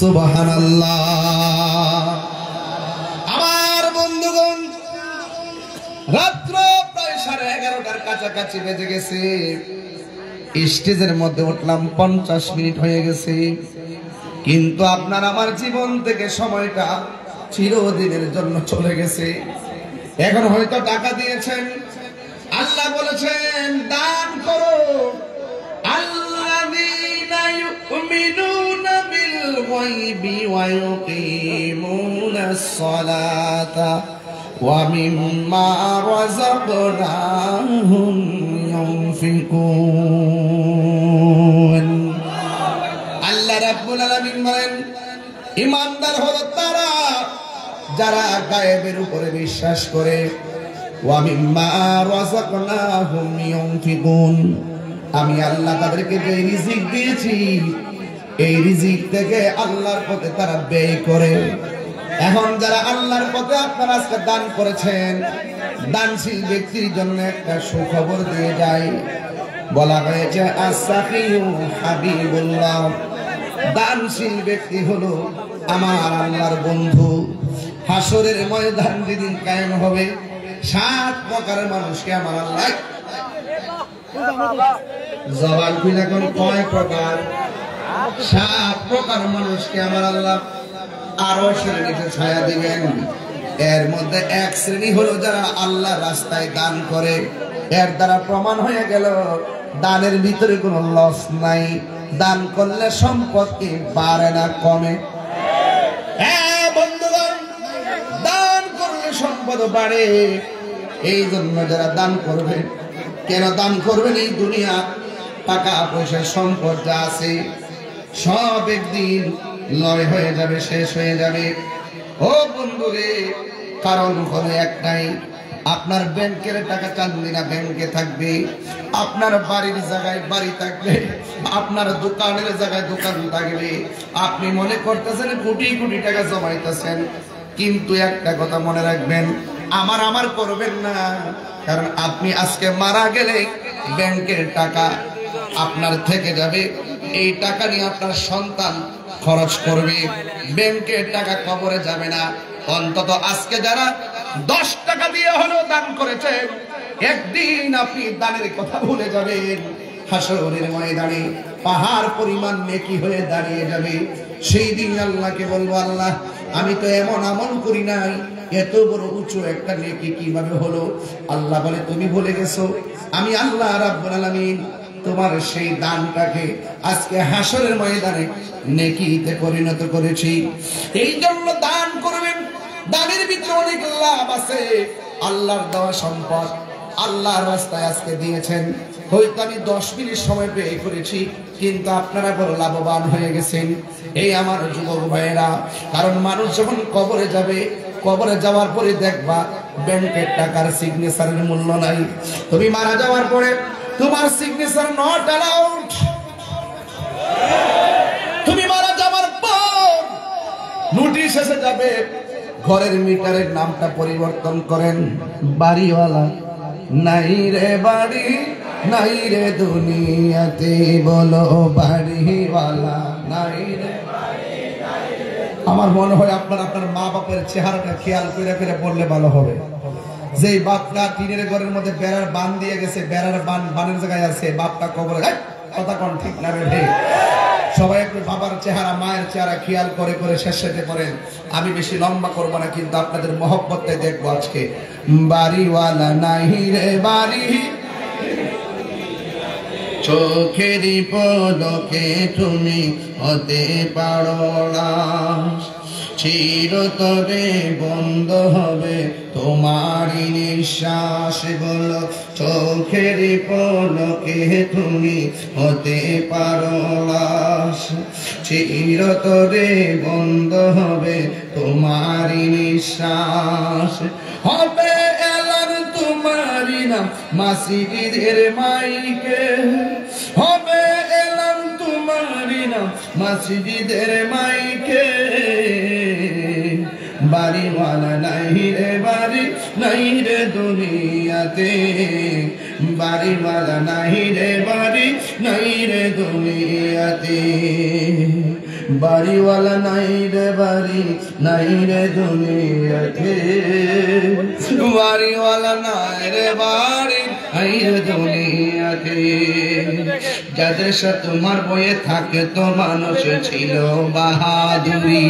সুবহানাল্লাহ। আমার বন্ধুগণ, রাত্র প্রায় 11:30টার কাছাকাছি বেজে গেছে। স্টেজের মধ্যে উঠলাম, 50 মিনিট হয়ে গেছে, কিন্তু আপনার আমার জীবন থেকে সময়টা চিরদিনের জন্য চলে গেছে। এখন হয়তো টাকা দিয়েছেন, আল্লাহ বলেছেন দান করো। আল্লাযীনা ইউমিনুনা বিল গায়বি ওয়া ইউকিমুনাস সালাতা ওয়া মিম্মা রাযাকনাহুম ইউনফিকুন। আল্লাহ রাব্বুল আলামিন বলেন, ঈমানদার হলো তারা যারা গায়েবের উপরে বিশ্বাস করে, ওয়া মিম্মা রাযাকনাহুম ইউনফিকুন। আমি আল্লাহ তাদেরকে যে রিজিক দিয়েছি, এই রিজিক থেকে আল্লাহর পথে তারা ব্যয় করে। এখন যারা আল্লাহর পথে আপনারা আজকে দান করেছেন, দানশীল ব্যক্তির জন্য একটা সুখবর দিয়ে যায়। বলা হয়েছে আস-সাখিয়ু হাবিবুল্লাহ, দানশীল ব্যক্তি হলো আমার আল্লাহর বন্ধু। হাসরের ময়দান যেদিন কায়েম হবে, 7 প্রকারের মানুষকে আমার আল্লাহ জবান খুলে কোন কয় প্রকার? 7 প্রকার মানুষকে আমার আল্লাহ আরশের নিচে ছায়া দিবেন। এর মধ্যে এক শ্রেণী হলো যারা আল্লাহর রাস্তায় দান করে। এর দ্বারা প্রমাণ হয়ে গেল দানের ভিতরে কোনো লস নাই। দান করলে সম্পদ কি বাড়ে না কমে? হ্যাঁ বন্ধুগণ, দান করলে সম্পদ বাড়ে। এই জন্য যারা দান করবে, কেন দান করবেন? এই দুনিয়া টাকা পয়সা সম্পদ যা আছে সব একদিন লয় হয়ে যাবে, শেষ হয়ে যাবে। ও বন্ধুরে, কারণ হলো একটাই, আপনার ব্যাংকের টাকা চান্দিনা ব্যাংকে থাকবে, আপনার বাড়ির জায়গায় বাড়ি থাকবে, আপনার দোকানের জায়গায় দোকান থাকবে। আপনি মনে করতেছেন কোটি কোটি টাকা জমাইতেছেন, কিন্তু একটা কথা মনে রাখবেন, আমার করবেন না। কারণ আপনি আজকে মারা গেলে ব্যাংকের টাকা আপনার থেকে যাবে। এই টাকা নিয়ে আপনার সন্তান খরচ করবে, ব্যাংকের টাকা কবরে যাবে না। অন্তত আজকে যারা 10 টাকা দিয়ে হলেও দান করেছে, একদিন আপনি দানের কথা ভুলে যাবেন। হাসরের ময়দানে পাহাড় পরিমাণ নেকি হয়ে দাঁড়িয়ে যাবে। সেই দিন আল্লাহকে বলবো, আল্লাহ আমি তো এমন আমল করি নাই, এত বড় উঁচু একটা নেকি কিভাবে হলো? আল্লাহ বলে, তুমি ভুলে গেছো, আমি আল্লাহ রাব্বুল আলামিন তোমার সেই দানটাকে আজকে হাসরের ময়দানে নেকিতে পরিণত করেছি। এই জন্য দান করবেন। দানের ভিতরে অনেক লাভ আছে। আল্লাহর দেওয়া সম্পদ আল্লাহর রাস্তায় আজকে দিয়েছেন। হয়তো আমি 10 মিনিট সময় ব্যয় করেছি, কিন্তু আপনারা বড় লাভবান হয়ে গেছেন। এই আমার যুবক ভাইয়েরা, কারণ মানুষ যখন কবরে যাবে, কবরে যাওয়ার পরে দেখবা ব্যাংকের টাকার সিগনেচারের মূল্য নাই। তুমি মারা যাওয়ার পরে তোমার সিগনেচার নট অ্যালাউড। তুমি মারা যাওয়ার পর নোটিশ এসে যাবে, ঘরের মিটারের নামটা পরিবর্তন করেন, বাড়িওয়ালা নাই রে বাড়ি, নাই রে দুনিয়াতে, বলো বাড়িওয়ালা নাই রে। আমার মনে হয় আপনার মা বাপের চেহারাটা খেয়াল করে করে বললে ভালো হবে। যে বাপটা টিনের ঘরের মধ্যে বেড়ার বান দিয়ে গেছে, বেড়ার বানের জায়গায় আছে, বাপটা কবরে, কথা কোন ঠিক না রে? সবাই একটু বাবার চেহারা মায়ের চেহারা খেয়াল করে করে শেষে করেন। আমি বেশি লম্বা করবো না, কিন্তু আপনাদের মহব্বতটাই দেখবো আজকে। বাড়িওয়ালা নাই রে বাড়ি, চোখেরই পলকে তুমি হতে পারো না, চিরতরে বন্ধ হবে তোমারই নিঃশ্বাস। বলো, চোখেরই পলকে তুমি হতে পারো না, চিরতরে বন্ধ হবে তোমারই নিঃশ্বাস। হবে এলান তোমারই নাম মসজিদের মাইকে, হবে এলান তোমারই নাম মসজিদের মাইকে। বাড়িওয়ালা নাই রে বাড়ি, নাই রে দুনিয়াতে, বাড়িওয়ালা নাই রে বাড়ি, নাই রে দুনিয়াতে। বাড়িওয়ালা নাই রে বাড়ি নাই রে দুনিয়াতে বাড়িওয়ালা নাই রে বাড়ি নাই রে দুনিয়াতে যাদের সাথে তোমার বয়ে থাকে তো মানুষ ছিল বাহাদুরি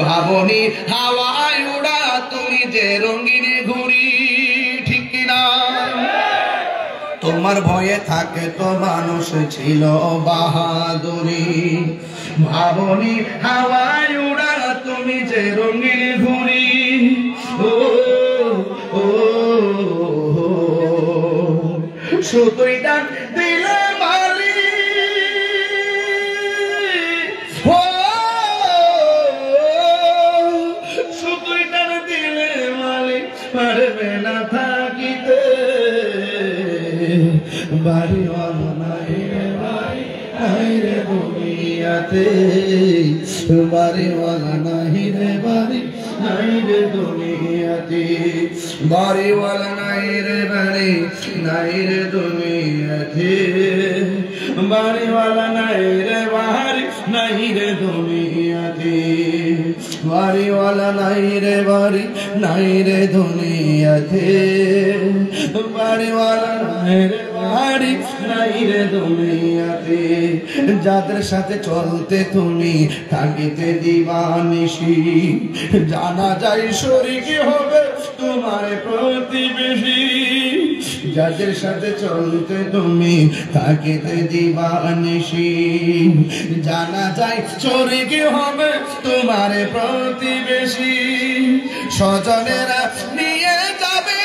ভাবনি হাওয়ায় উড়া তুমি যে রঙিন ঘুরি ঠিক কিনা তোমার ভয়ে থাকে তো মানুষ ছিল বাহাদুরি ভাবনি হাওয়ায় উড়া তুমি যে রঙিন ঘুরি ও ও শুধুই ডাক দিলে মালি ও শুধুই ডাক দিলে মালি পারবে না থাকিতে বাড়িওয়ালা নাই রে বাড়ি নাই রে দুনিয়াতে বাড়িওয়ালা নাই রে বাড়ি নাই রে দুনিয়াতে বাড়িওয়ালা নাই রে বাড়ি নাই রে দুনিয়াতে বাড়িওয়ালা নাই রে বাড়ি নাই রে দুনিয়াতে বাড়িওয়ালা নাই রে বাড়ি নাই রে দুনিয়াতে বাড়িওয়ালা নাই রে বাড়ি নাই রে দুনিয়াতে যাদের সাথে চলতে তুমি থাকিতে দিবানিশি জানা যায় শরীক হবে তোমার প্রতিবেশী যাদের সাথে চলতে তুমি থাকিতে দিবানিশি জানা যায় শরীক হবে তোমার প্রতিবেশী স্বজনেরা নিয়ে যাবে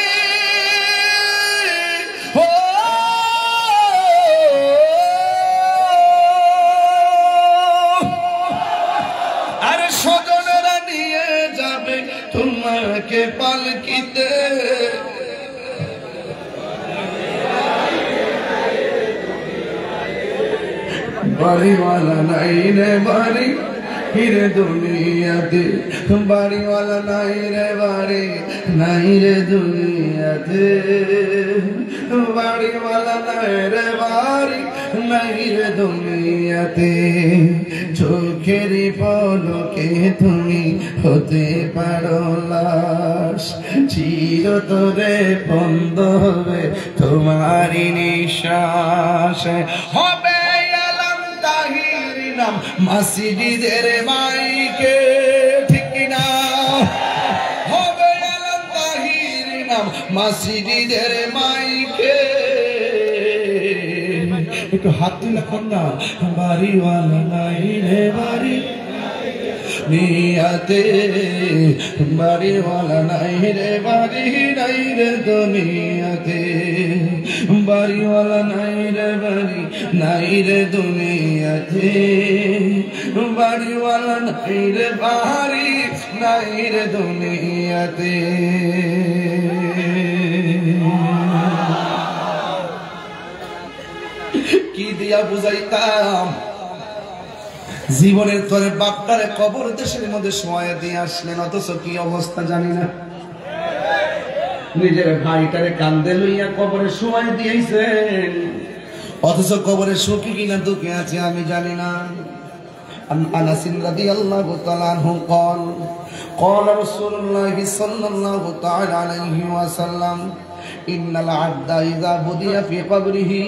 আরে স্বজনেরা নিয়ে যাবে তোমাকে পালকিতে বাড়িওয়ালা নাই রে বাড়ি হিরে দুনিয়াতে বাড়িওয়ালা নাই রে বাড়ি নাই রে দুনিয়াতে বাড়িওয়ালা নাই রে বাড়ি নাই রে দুনিয়াতে চোখের পলকে তুমি হতে পারো লাশ চিরতরে বন্ধ হবে তোমারই নিঃশ্বাস হবে মসজিদের মাইকে ঠিক না হবে আলম তাহির নাম মসজিদের মাইকে একটু হাত তুলে কন্যা বাড়িওয়ালা নাই রে বাড়ি নিয়াতে বাড়িওয়ালা নাই রে বাড়ি নাই রে দুনিয়াতে বাড়িওয়ালা নাই রে বাড়ি নাই রে দুনিয়াতে বাড়িওয়ালা নাই রে বাড়ি নাই রে দুনিয়াতে কি দিয়া বুঝাইতাম জীবনের তোরে বাপটারে কবর দেশের মধ্যে শোয়া দিয়ে আসলেন অথচ কি অবস্থা জানি না নিজের ভাইটারে কান্দে লইয়া কবরে শোয়া দিয়েছেন অথচ কবরে সুখী কিনা দুঃখে আছে আমি জানি না আনাস রাদিয়াল্লাহু তাআলা আনহু قال قال رسول الله صلى الله تعالى عليه وسلم ইন্নাল আবদা ইযা বুদিয়া ফি কবরিহি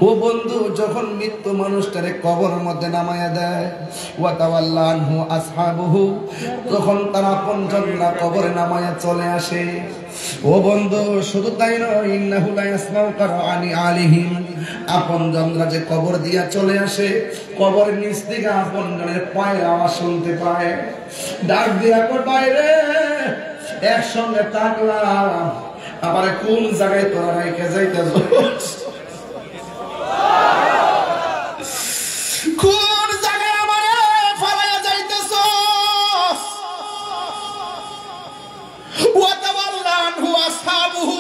ও বন্ধু যখন মৃত্যু মানুষটারে কবরের মধ্যে নামায়া দেয় ওয়া তাওয়াল্লা আনহু আসহাবুহু তখন তার আপনজনরা কবরে নামায়া চলে আসে ও বন্ধু শুধু তাই নয় ইন্নাহু লা ইয়াসমাউ কারআনি আলিহিম আপনজনরা যে কবর দিয়া চলে আসে কবরের নিচ থেকে আপনজনের পায়ের আওয়াজ শুনতে পায় ডাক দিয়া কই বাইরে একসঙ্গে তাকলাম আবার কোন জায়গায় তোরা রাইখে যাইতেছ কোন জায়গায় আমারে ফালাইয়া যাইতেছ ওয়া তাওয়াল্লা আনহু আসহাবুহু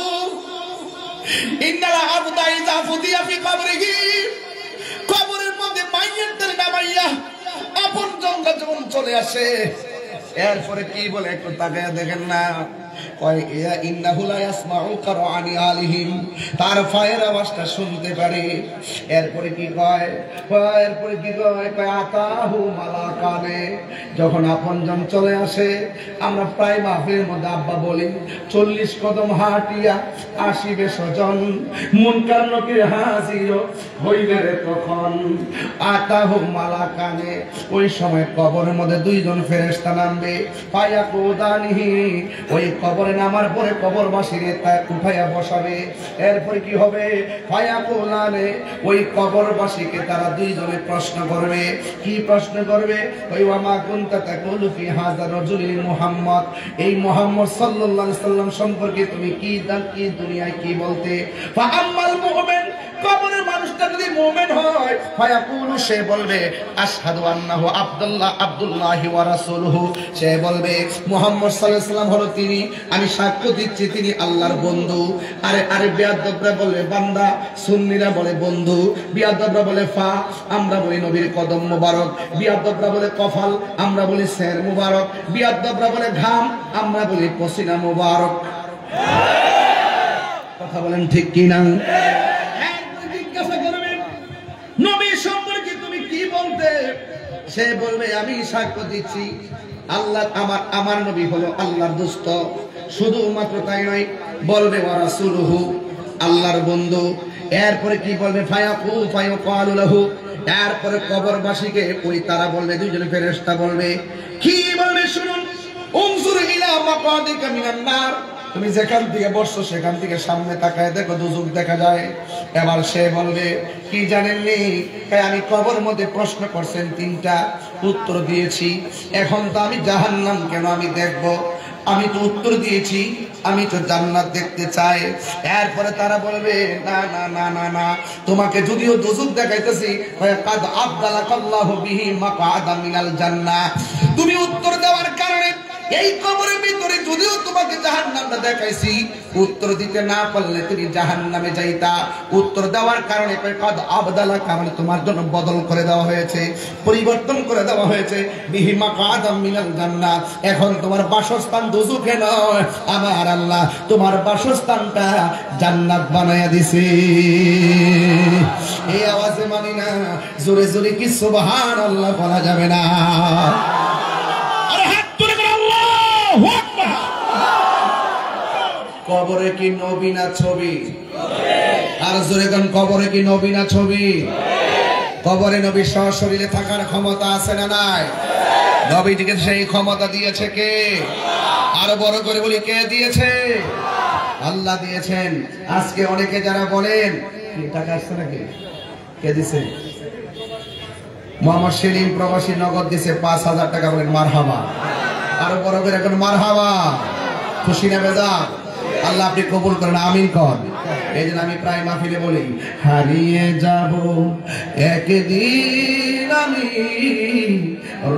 ইন্নাল আবদা ইযা ফুদিয়া ফি কবরিহি কবরের মধ্যে মাইয়াতের নামাইয়া আপন জনরা যখন চলে আসে এরপরে কি বলে একটু তাকায়া দেখেন না কয় ইয়া ইন্নাহু লা ইয়াসমাউ কারআনি আলিহিম, তার পায়ের আওয়াজটা শুনতে পারে। এরপরে কি কয়, কয় আতাহু মালাকানে, যখন আপনজন চলে আসে, আমরা প্রায় মাহফিলের মধ্যে আব্বা বলি 40 কদম হাঁটিয়া আসিবে স্বজন, মুনকার নকির হাজির হইবে রে তখন। আতাহু মালাকানে, ওই সময় কবরের মধ্যে দুইজন ফেরেশতা নামবে। পায়া কোদানিহি, ওই কবরে নামার পরে কবরবাসীরে তা উঠাইয়া বসাবে। এরপরে কি হবে, পায়া কোলানে, ওই কবরবাসীকে তারা দুইজনে প্রশ্ন করবে। কি প্রশ্ন করবে, ওই ওয়ামা কুনতা তাকুলু ফি হাযা রাজুলি মুহাম্মদ, এই মুহাম্মদ সাল্লাল্লাহু আলাইহি সাল্লাম সম্পর্কে তুমি কি দুনিয়ায় কি বলতে। ফা আম্মাল মুমিন, কবরের মানুষটা যদি মুমিন হয়, ফায়াকুলু, সে বলবে আশহাদু আন্নাহু আব্দুল্লাহি ওয়া রাসূলুহু, সে বলবে মুহাম্মদ সাল্লাল্লাহু আলাইহি সাল্লাম হলো তিনি, আমি সাক্ষ্য দিচ্ছি তিনি আল্লাহর বন্ধু। আরে বিয়াদবরা বলে বান্দা, সুন্নিরা বলে বন্ধু, বিয়াদবরা বলে ফা, আমরা বলি নবীর কদম মোবারক, বিয়াদবরা বলে কফাল, আমরা বলি সের মোবারক, বিয়াদবরা বলে ঘাম, আমরা বলি পসিনা মোবারক। কথা বলেন ঠিক কি না? নবী সম্পর্কে তুমি কি বলতে, সে বলবে আমি সাক্ষ্য দিচ্ছি আল্লাহ, আমার নবী হলো আল্লাহর দোস্ত। শুধুমাত্র তাই নয়, বলবে ওয়া রাসূলুহু, আল্লাহর বন্ধু। এরপরে কি বলবে, ফায়াকালু লাহু, এরপরে কবরবাসীকে ওই তারা বলবে, দুইজন ফেরেশতা বলবে, কি বলবে শুনুন, উনজুর ইলা মাকাদিকা মিনান নার, তুমি যেখান থেকে বসছো সেখান থেকে সামনে তাকায় দেখো দুজক দেখা যায়। এবার সে বলবে কি জানেননি, আমি কবর মধ্যে প্রশ্ন করছেন 3টা, উত্তর দিয়েছি, এখন তো আমি জাহান্নাম কেন আমি দেখব, আমি তো উত্তর দিয়েছি আমি তো জান্নাত দেখতে চাই। এরপরে তারা বলবে না না না না না, তোমাকে যদিও দুজক দেখাইতেছি, কাদ আবদালাকাল্লাহু বিহি মাকআদা মিনাল জান্নাহ, তুমি উত্তর দেওয়ার কারণে এই কবরের ভিতরে যদিও তোমাকে জাহান্নামটা দেখাইছি, উত্তর দিতে না পারলে তুমি জাহান্নামে যাইতা। উত্তর দেওয়ার কারণে কাদ আবদালাকা, মানে তোমার জন্য বদল করে দেওয়া হয়েছে, পরিবর্তন করে দেওয়া হয়েছে, বিহি মাকআদা মিনাল জান্নাহ, এখন তোমার বাসস্থান দুজকে নয়, আমার আল্লাহ তোমার বাসস্থানটা জান্নাত বানায়া দিছে। এই আওয়াজে মানি না, জোরে জোরে কি সুবহানাল্লাহ বলা যাবে না? কবরে কি নবী না ছবি? আর জোরে গান, কবরে কি নবী না ছবি? কবরে নবী সশরীরে থাকার ক্ষমতা আছে না নাই? নবীজিকে সেই ক্ষমতা দিয়েছে কে? আরো বড় করে বলি, কে দিয়েছে? আল্লাহ দিয়েছেন। আজকে অনেকে যারা বলেন টাকা আসছে নাকি, কে দিছে? মোহাম্মদ সেলিম প্রবাসী নগদ দিছে 5,000 টাকা, বলেন মারহাবা। আরো বড় করে এখন মারহাবা। খুশি না বেজার? আল্লাহ আপনি কবুল করেন, আমিন কর। এই জন্য আমি প্রায় মাহফিলে বলি, হারিয়ে যাব একদিন আমি,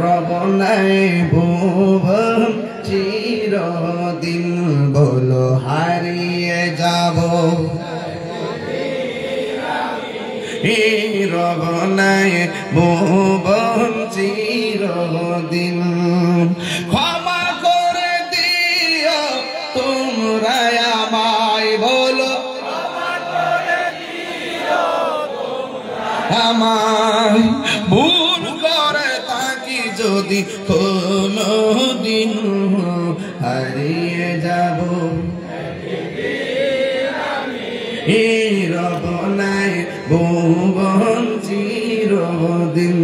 রব নাই ভুবন চিরদিন, বলো হারিয়ে যাব রব নাই ভুবন চিরদিন, ক্ষমা করে দিও তোমরা আমায়, বলো আমায়, ভুল করে থাকি যদি কোনো দিন, হারিয়ে যাব রব নাই ভুবন চিরদিন।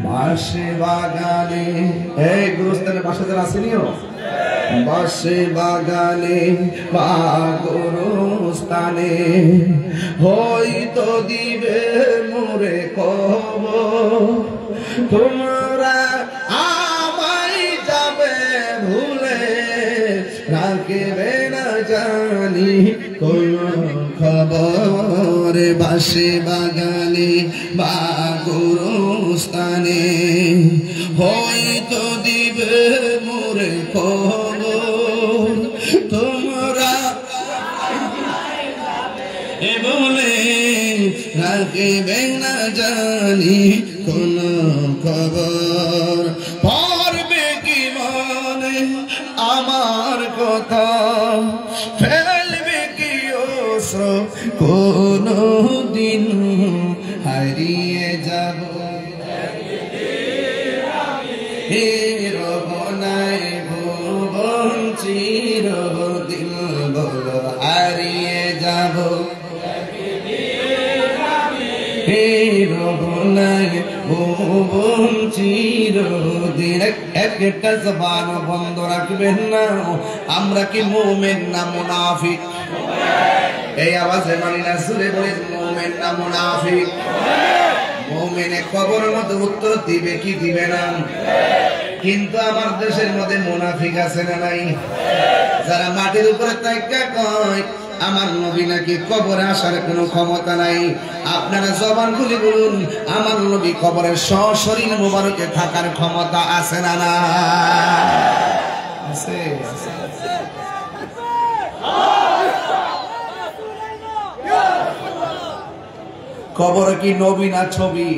বাঁশে বাগানে, এই গুরুস্থানে বাসা যারা আসেনিও, বাঁশে বাগানে বা গুরুস্থানে হয়তো দিবে মোরে কবর, তোমরা আমায় যাবে ভুলে, রাখবে না জানি কোন খবর। বাঁশে বাগানে বা গুরুস্থানে হয়তো দিবে মোরে খবর, তোমরা বলে রাখবে না জানি কোন খবর। পড়বে কি মনে আমার কথা ফেলবে কি অশ্র কোনো দিন হারিয়ে যাব হে রবনায় ভুবন চিরদিন বলো হারিয়ে যাব হে রবনায় ভুবন চিরদিন। একটা জবান বন্ধ রাখবেন না, আমরা কি মুমিন না মুনাফিক? এই আওয়াজে মানি না, সুরে বলে মুমিন না মুনাফিক? মুমিনে কবরের মধ্যে উত্তর দিবে কি দিবে না? কিন্তু আমার দেশের মধ্যে মুনাফিক আছে না নাই? যারা মাটির উপরে তাইকা কয় আমার নবী নাকি কবরে আসার কোনো ক্ষমতা নাই। আপনারা জবান খুলে বলুন, আমার নবী কবরের সশরীর মোবারকে থাকার ক্ষমতা আছে না না? আছে। কবরে কি নবী না ছবি?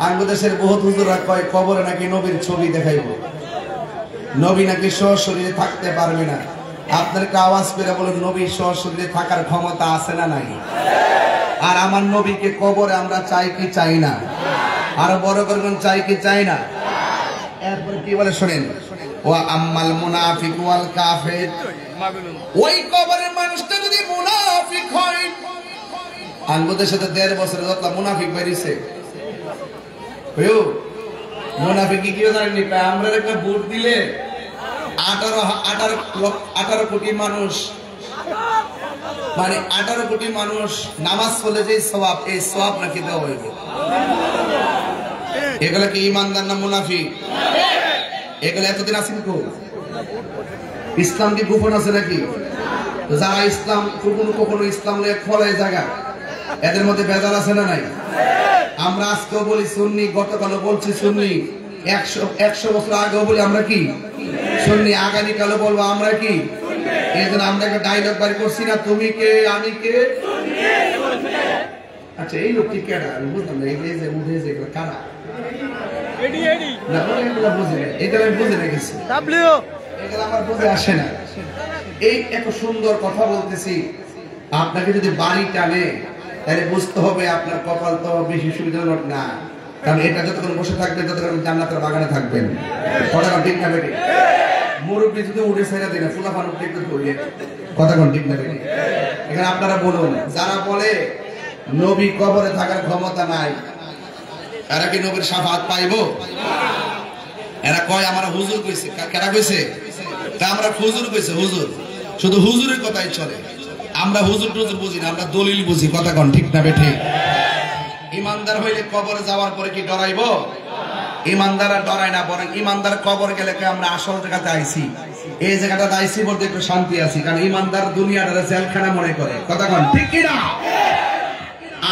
বাংলাদেশের বহুত হুজুরা কয় কবরে নাকি নবীর ছবি দেখাইব, নবী নাকি সশরীরে থাকতে পারবে না। আপনাকে আওয়াজ করে বলুন, নবী সশরীরে থাকার ক্ষমতা আছে না নাই? আর আমার নবীকে কবরে আমরা চাই কি চাই না? আরো বড় করবেন, চাই কি চাই না? এরপর কি বলে শোনেন, ওয়া আম্মাল মুনাফিক ওয়াল কাফির, ওই কবরের মানুষটা যদি মুনাফিক হয়, আমাদের সাথে 1.5 বছরে যত মুনাফিক বেরিয়েছে, মুনাফিক কি জানেননি? আমরা একটা ভোট দিলে 18 কোটি মানুষ, মানে 18 কোটি মানুষ নামাজ পড়লে যে সওয়াব, এই সওয়াব নাকি দেওয়া হইবে। এগুলা কি ইমানদার না মুনাফিক? এগুলা এতদিন আছেন কো? ইসলাম কি গোপন আছে নাকি? যারা ইসলাম কখনো ইসলাম নিয়ে খোলা জায়গা, এদের মধ্যে বেজাল আছে না নাই? আমরা আজকেও বলি সুন্নি, গতকালও বলছি সুন্নি, 100 বছর আগেও বলি আমরা কি সুন্নি, আগামীকালও বলবো আমরা কি। এই জন্য আমরা একটা ডায়লগ বাড়ি করছি না, তুমি কে আমি কে। আচ্ছা এই লোকটি কেডা আমি বুঝলাম না, এই যে উঠেছে এগুলো কারা? না এগুলো বুঝি না, এগুলো আমি বুঝে রেখেছি, এগুলো আমার বুঝে আসে না। এই এত সুন্দর কথা বলতেছি, আপনাকে যদি বাড়ি টানে তাহলে বুঝতে হবে আপনার কপাল তো বেশি সুবিধাজনক না। কারণ এটা যতক্ষণ বসে থাকবেন ততক্ষণ জান্নাতের বাগানে থাকবেন। কথাটা ঠিক না বেটি? মুরব্বী যদি উঠে ছেড়ে দিন, ফুলা ফান উঠে একটু ধরিয়ে, কথাক্ষণ ঠিক না বেটি? এখানে আপনারা বলুন, যারা বলে নবী কবরে থাকার ক্ষমতা নাই, এরা কি নবীর শাফাত পাইব? এরা কয় আমার হুজুর কইছে, কেডা কইছে? তা আমরা হুজুর কইছে, হুজুর শুধু হুজুরের কথাই চলে, আমরা হুজুর টুজুর বুঝি না, আমরা দলিল বুঝি। কথা কন ঠিক না বেঠে? ইমানদার হইলে কবরে যাওয়ার পরে কি ডরাইব? ইমানদাররা ডরায় না, বরং ইমানদার কবর গেলে আমরা আসল জায়গাতে আইছি, এই জায়গাটাতে আইছি বলতে একটু শান্তি আছি, কারণ ইমানদার দুনিয়াটা জেলখানা মনে করে। কথা কন ঠিক কি না?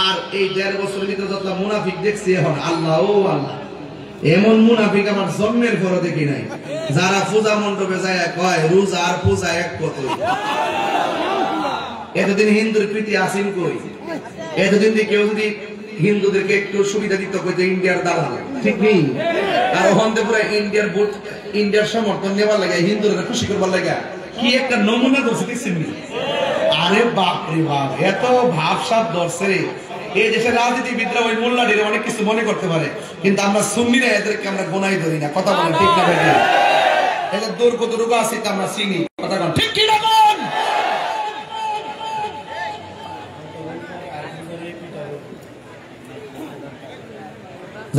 আর এই 1.5 বছরের ভিতরে যত মুনাফিক দেখছি এখন, আল্লাহ ও আল্লাহ, এমন মুনাফিক আমার জন্মের পরে দেখি নাই। যারা পূজা মণ্ডপে যায় কয় রোজা আর পূজা এক কত। এতদিন হিন্দুর প্রীতি আসেন কই? এতদিন কেউ যদি হিন্দুদেরকে একটু সুবিধা দিত কইতে ইন্ডিয়ার দালাল, ঠিক নেই? আর ওখানে পুরো ইন্ডিয়ার ভোট, ইন্ডিয়ার সমর্থন নেওয়ার লাগে, হিন্দুরা খুশি করবার লাগে কি একটা নমুনা ধরছে দেখছেন? আরে বাপ রে বাপ, এত ভাবসাব ধরছে। এই দেশের রাজনীতিবিদরা ওই মোল্লাদের অনেক কিছু মনে করতে পারে, কিন্তু আমরা সুন্নিরা এদেরকে আমরা গোনাই ধরি না। কথা বলেন ঠিক না ভাই? এদের দূর কতটুকু আছে তা আমরা চিনি। কথা বলেন ঠিক কি না?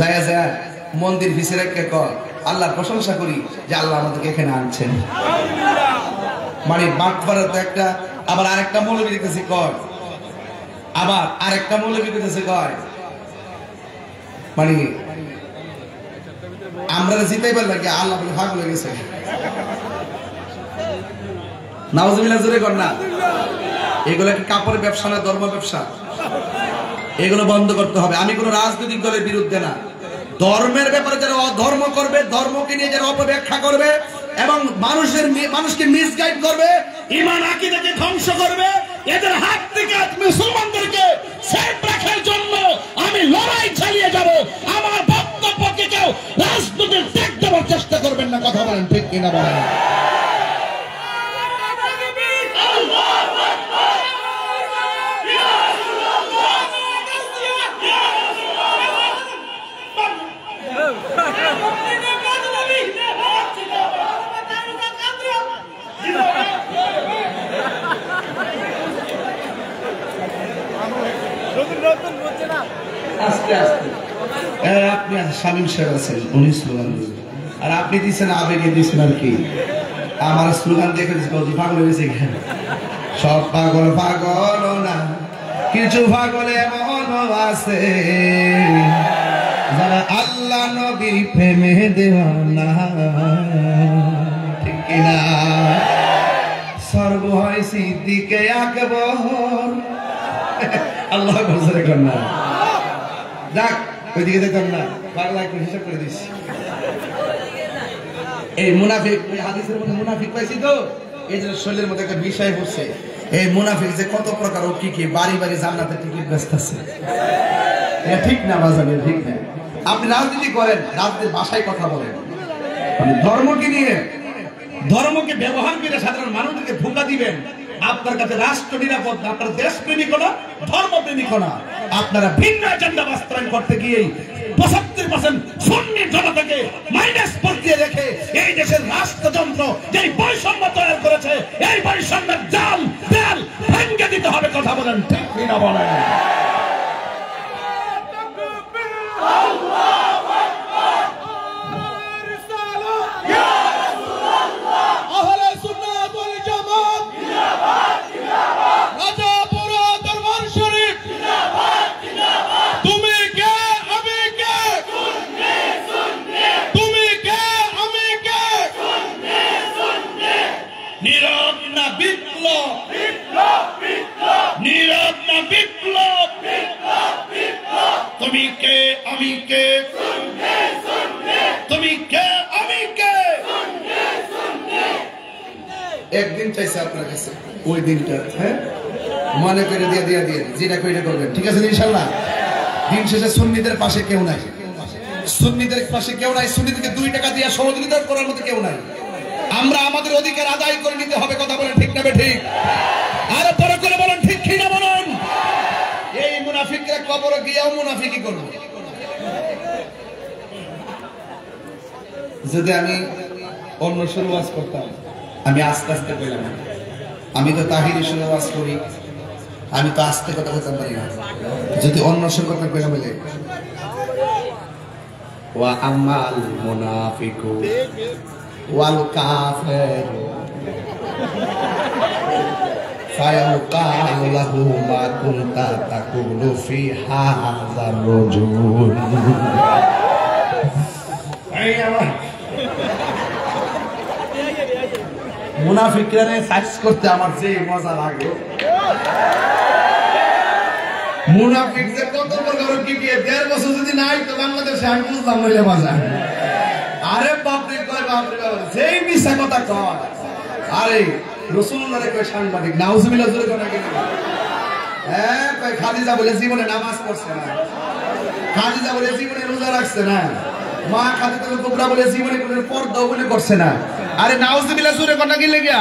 যায় যায় মন্দির ভিসে রেখে কর আল্লাহর প্রশংসা করি যে আল্লাহ আমাদেরকে এখানে আনছেন। মানে বাটপাড়া তো একটা, আবার আরেকটা মৌলবী দেখতেছি কর, আবার আরেকটা মৌলবী দেখতেছি কর, মানে আমরা জিতাইবার লাগে আল্লাহ বলে ভাগ হয়ে গেছে। নাউজুবিল্লাহ জোরে কর না। এগুলো কি কাপড়ের ব্যবসা না ধর্ম ব্যবসা? এগুলো বন্ধ করতে হবে। আমি কোন রাজনৈতিক দলের বিরুদ্ধে না, ধর্মের ব্যাপারে যারা অধর্ম করবে, ধর্মকে নিয়ে যারা অপব্যাখ্যা করবে এবং মানুষকে মিসগাইড করবে, ঈমান আকীদাকে ধ্বংস করবে, এদের হাত থেকে মুসলমানদেরকে সেফ রাখার জন্য আমি লড়াই চালিয়ে যাব। আমার বক্তব্যকে কেউ রাজনৈতিক ত্যাগ দেওয়ার চেষ্টা করবেন না। কথা বলেন ঠিক কিনা বলেন। আস্তে আস্তে আপনি শামীম সাহেব আছেন, উনি স্লোগান দিচ্ছেন আর আপনি দিচ্ছেন আবেগে দিচ্ছেন আর কি। আমার স্লোগান দেখে পাগল হয়েছে কেন? সব পাগল পাগল না, কিছু পাগল এমন আছে যারা আল্লাহ নবীর প্রেমে দেওয়ানা, ঠিক কিনা? স্বর্গ হয় সিদ্দিকে আকবর, আল্লাহ বলছে কন্যা যাক ওইদিকে দেখতাম না, পাগলা একটু হিসাব করে দিচ্ছি। এই মুনাফিক, হাদিসের মধ্যে মুনাফিক পাইছি তো, এই যে শরীরের মধ্যে একটা বিষয় পড়ছে। এই মুনাফিক যে কত প্রকার, ও কি কি বাড়ি বাড়ি জান্নাতের টিকিট ব্যস্ত আছে। এটা ঠিক না বাজাবে, ঠিক না। আপনি রাজনীতি করেন, রাজনীতির ভাষায় কথা বলেন, ধর্মকে নিয়ে, ধর্মকে ব্যবহার করে সাধারণ মানুষদেরকে ধোঁকা দিবেন। আপনার কাছে রাষ্ট্র নিরাপদ না, আপনার দেশ প্রেমিক না, ধর্ম প্রেমিক না। আপনারা ভিন্ন এজেন্ডা বাস্তবায়ন করতে গিয়ে 75% সুন্নি জনতাকে মাইনাস দিয়ে রেখে এই দেশের রাষ্ট্রযন্ত্র যে বৈষম্য তৈরি করেছে, এই বৈষম্যের জাল দেয়াল ভেঙে দিতে হবে। কথা বলেন ঠিক কিনা বলেন। তুমি কে আমি কে, তুমি কে আমি কে। একদিন চাইছে আপনার কাছে, ওই দিনটা হ্যাঁ মনে করে দিয়ে দিয়ে দিয়ে যেটা কইটা করবেন, ঠিক আছে ইনশাআল্লাহ। দিন শেষে সুন্নিদের পাশে কেউ নাই, সুন্নিদের পাশে কেউ নাই, সুন্নিদেরকে 2 টাকা দিয়ে সহযোগিতা করার মতো কেউ নাই। আমরা আমাদের অধিকার আদায় করে নিতে হবে। কথা বলেন ঠিক না ঠিক? আরো পরে করে বলেন ঠিক কিনা বলেন। এই মুনাফিকরা কবরে গিয়েও মুনাফিকি করবে। যদি আমি অন্য সুর ওয়াজ করতাম, আমি আস্তে আস্তে কইলাম, আমি তো তাহিরি সুর ওয়াজ করি, আমি তো আস্তে কথা বলতে পারি না। যদি অন্য সুর কথা কইলাম বলে ওয়া আমাল মুনাফিকু ওয়াল কাফির ফায়াকালু লাহু মা কুনতা তাকুলু ফি হাযার রাজুল। মুনাফিকরা সাইজ করতে আমার যে মজা লাগে। মুনাফিক যে কত প্রকার কি কি 1.5 বছর যদি নাই তো বাংলাদেশে আমি বুঝলাম নইলে মজা। আরে বাপরে কয় বাপরে বাপ, যেই মিছা কথা কয়। আরে রাসূলুল্লাহরে কয় সাংবাদিক, নাউজুবিল্লাহ জোরে কথা কি? হ্যাঁ কয় খাদিজা বলে জীবনে নামাজ পড়ছে না, খাদিজা বলে জীবনে রোজা রাখছে না, মা খাদিজাতুল কুবরা বলে জীবনে কোনো পর্দা বলে করছে না। আরে নাউজুবিল্লাহ জোরে কথা কি লাগিয়া?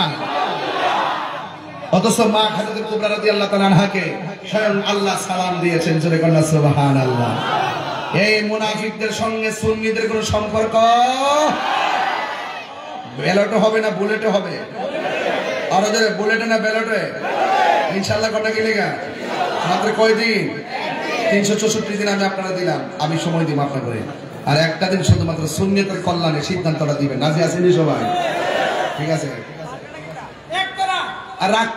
অথচ মা খাদিজাতুল কুবরা রাদিয়াল্লাহু তাআলা আনহাকে স্বয়ং আল্লাহ সালাম দিয়েছেন, জোরে কন্যা সুবহানাল্লাহ। এই মুনাফিকদের সঙ্গে সুন্নিদের কোনো সম্পর্ক ব্যালটে হবে না বুলেটে হবে? আর ওদের বুলেটে না ব্যালটে? ইনশাআল্লাহ কটা কি লেগা? মাত্র কয়দিন? 364 দিন আমি আপনারা দিলাম, আমি সময় দিব আপনাদের। আর একটা দিন শুধুমাত্র সুন্নিয়তের কল্যাণে সিদ্ধান্তটা দিবেন। রাজি আছেন সবাই? ঠিক আছে আর রাখ।